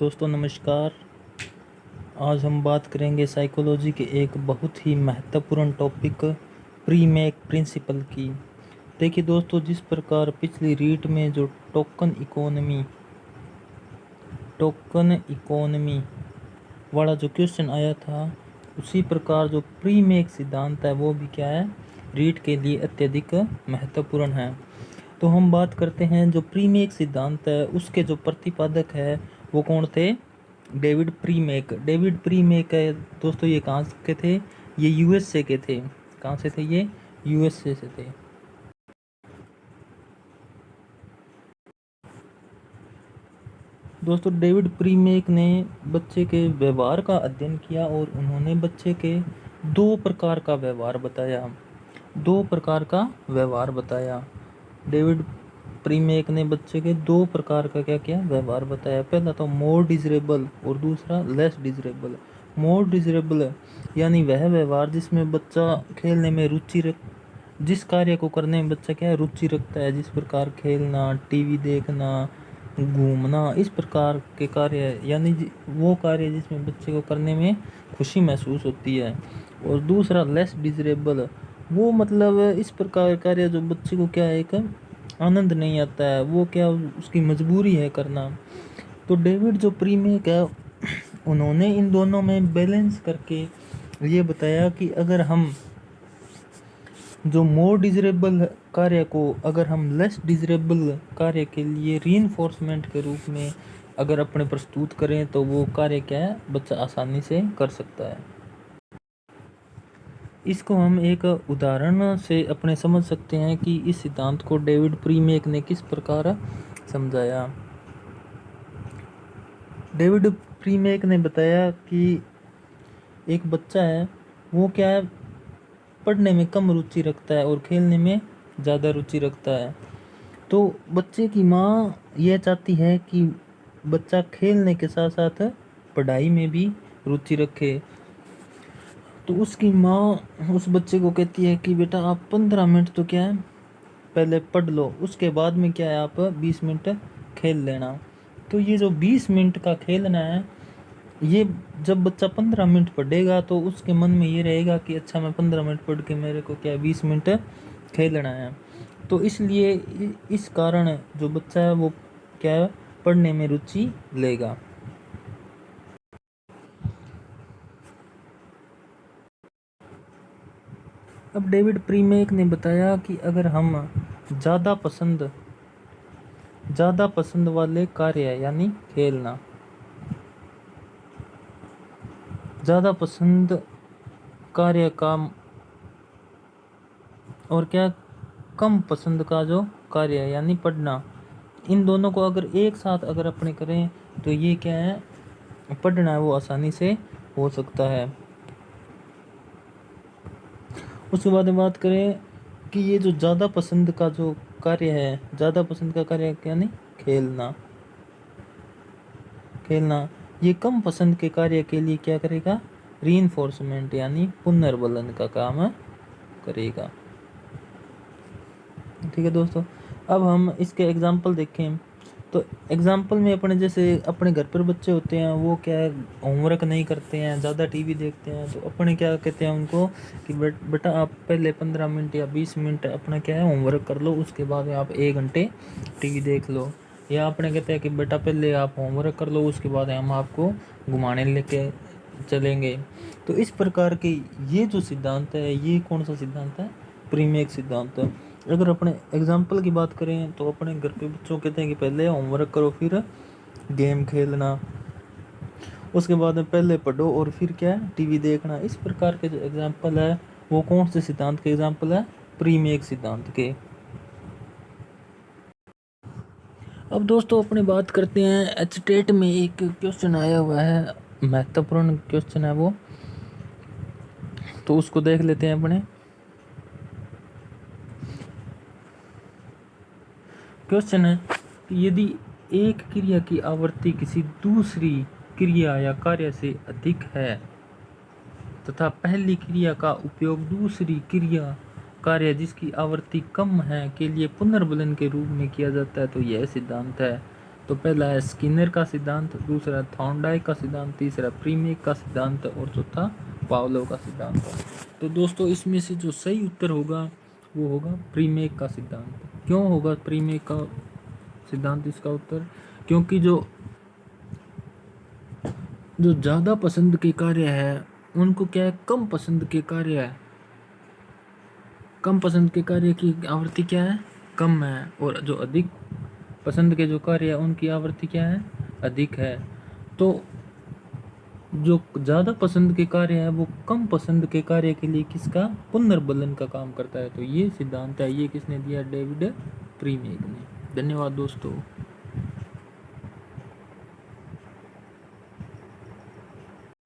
दोस्तों नमस्कार। आज हम बात करेंगे साइकोलॉजी के एक बहुत ही महत्वपूर्ण टॉपिक प्रीमेक प्रिंसिपल की। देखिए दोस्तों, जिस प्रकार पिछली रीट में जो टोकन इकोनॉमी वाला जो क्वेश्चन आया था, उसी प्रकार जो प्रीमेक सिद्धांत है वो भी क्या है, रीट के लिए अत्यधिक महत्वपूर्ण है। तो हम बात करते हैं जो प्रीमेक सिद्धांत है उसके जो प्रतिपादक है वो कौन थे? डेविड प्रीमेक है दोस्तों। ये कहाँ के थे? ये यूएसए के थे। कहाँ से थे ये? यूएसए से थे। दोस्तों डेविड प्रीमेक ने बच्चे के व्यवहार का अध्ययन किया और उन्होंने बच्चे के दो प्रकार का व्यवहार बताया। डेविड प्रीमेक ने बच्चे के दो प्रकार का क्या किया, व्यवहार बताया। पहला तो मोर डिजरेबल और दूसरा लेस डिजरेबल। मोर डिजरेबल यानी वह व्यवहार जिसमें बच्चा खेलने में जिस कार्य को करने में बच्चा क्या है, रुचि रखता है। जिस प्रकार खेलना, टीवी देखना, घूमना, इस प्रकार के कार्य, यानी वो कार्य जिसमें बच्चे को करने में खुशी महसूस होती है। और दूसरा लेस डिजरेबल, वो मतलब इस प्रकार कार्य जो बच्चे को क्या है, एक आनंद नहीं आता है, वो क्या उसकी मजबूरी है करना। तो डेविड जो प्रीमेक है उन्होंने इन दोनों में बैलेंस करके ये बताया कि अगर हम जो मोर डिजरेबल कार्य को अगर हम लेस डिजरेबल कार्य के लिए रीइंफोर्समेंट के रूप में अगर अपने प्रस्तुत करें तो वो कार्य क्या है, बच्चा आसानी से कर सकता है। इसको हम एक उदाहरण से अपने समझ सकते हैं कि इस सिद्धांत को डेविड प्रीमेक ने किस प्रकार समझाया। डेविड प्रीमेक ने बताया कि एक बच्चा है, वो क्या है, पढ़ने में कम रुचि रखता है और खेलने में ज़्यादा रुचि रखता है। तो बच्चे की माँ यह चाहती है कि बच्चा खेलने के साथ साथ पढ़ाई में भी रुचि रखे। तो उसकी माँ उस बच्चे को कहती है कि बेटा आप 15 मिनट तो क्या है पहले पढ़ लो, उसके बाद में क्या है आप 20 मिनट खेल लेना। तो ये जो 20 मिनट का खेलना है, ये जब बच्चा 15 मिनट पढ़ेगा तो उसके मन में ये रहेगा कि अच्छा मैं 15 मिनट पढ़ के मेरे को क्या 20 मिनट खेलना है। तो इसलिए इस कारण जो बच्चा है वो क्या है, पढ़ने में रुचि लेगा। अब डेविड प्रीमेक ने बताया कि अगर हम ज़्यादा पसंद वाले कार्य यानी खेलना, ज़्यादा पसंद कार्य का और क्या कम पसंद का जो कार्य है यानी पढ़ना, इन दोनों को अगर एक साथ अगर अपने करें तो ये क्या है, पढ़ना है वो आसानी से हो सकता है। उसके बाद बात करें कि ये जो ज़्यादा पसंद का जो कार्य है, ज़्यादा पसंद का कार्य यानी खेलना, ये कम पसंद के कार्य के लिए क्या करेगा, रीइंफोर्समेंट यानी पुनर्बलन का काम करेगा। ठीक है दोस्तों, अब हम इसके एग्जाम्पल देखें तो एग्जाम्पल में अपने जैसे अपने घर पर बच्चे होते हैं, वो क्या है होमवर्क नहीं करते हैं, ज़्यादा टीवी देखते हैं, तो अपने क्या कहते हैं उनको कि बेटा आप पहले 15 मिनट या 20 मिनट अपना क्या है होमवर्क कर लो, उसके बाद आप 1 घंटे टीवी देख लो। या अपने कहते हैं कि बेटा पहले आप होमवर्क कर लो, उसके बाद हम आपको घुमाने लेके चलेंगे। तो इस प्रकार के ये जो सिद्धांत है, ये कौन सा सिद्धांत है, प्रीमेक सिद्धांत। अगर अपने एग्जाम्पल की बात करें तो अपने घर पे बच्चों कहते हैं कि पहले होमवर्क करो फिर गेम खेलना, उसके बाद में पहले पढ़ो और फिर क्या है टीवी देखना। इस प्रकार के जो एग्जाम्पल है वो कौन से सिद्धांत के एग्जाम्पल है, प्रीमेक सिद्धांत के। अब दोस्तों अपनी बात करते हैं, एचटेट में एक क्वेश्चन आया हुआ है, महत्वपूर्ण क्वेश्चन है वो, तो उसको देख लेते हैं अपने। क्वेश्चन है कि यदि एक क्रिया की आवृत्ति किसी दूसरी क्रिया या कार्य से अधिक है तथा पहली क्रिया का उपयोग दूसरी क्रिया कार्य जिसकी आवृत्ति कम है के लिए पुनर्बलन के रूप में किया जाता है, तो यह सिद्धांत है। तो पहला है स्किनर का सिद्धांत, दूसरा थॉर्नडाइक का सिद्धांत, तीसरा प्रीमेक का सिद्धांत और चौथा पावलोव का सिद्धांत। तो दोस्तों इसमें से जो सही उत्तर होगा वो होगा प्रीमेक का सिद्धांत। क्यों होगा प्रीमेक का सिद्धांत इसका उत्तर? क्योंकि जो ज़्यादा पसंद के कार्य है उनको क्या है, कम पसंद के कार्य है, कम पसंद के कार्य की आवृत्ति क्या है, कम है, और जो अधिक पसंद के जो कार्य है उनकी आवृत्ति क्या है, अधिक है। तो जो ज़्यादा पसंद के कार्य है वो कम पसंद के कार्य के लिए किसका, पुनर्बलन का काम करता है। तो ये सिद्धांत है, ये किसने दिया, डेविड प्रीमेक ने। धन्यवाद दोस्तों।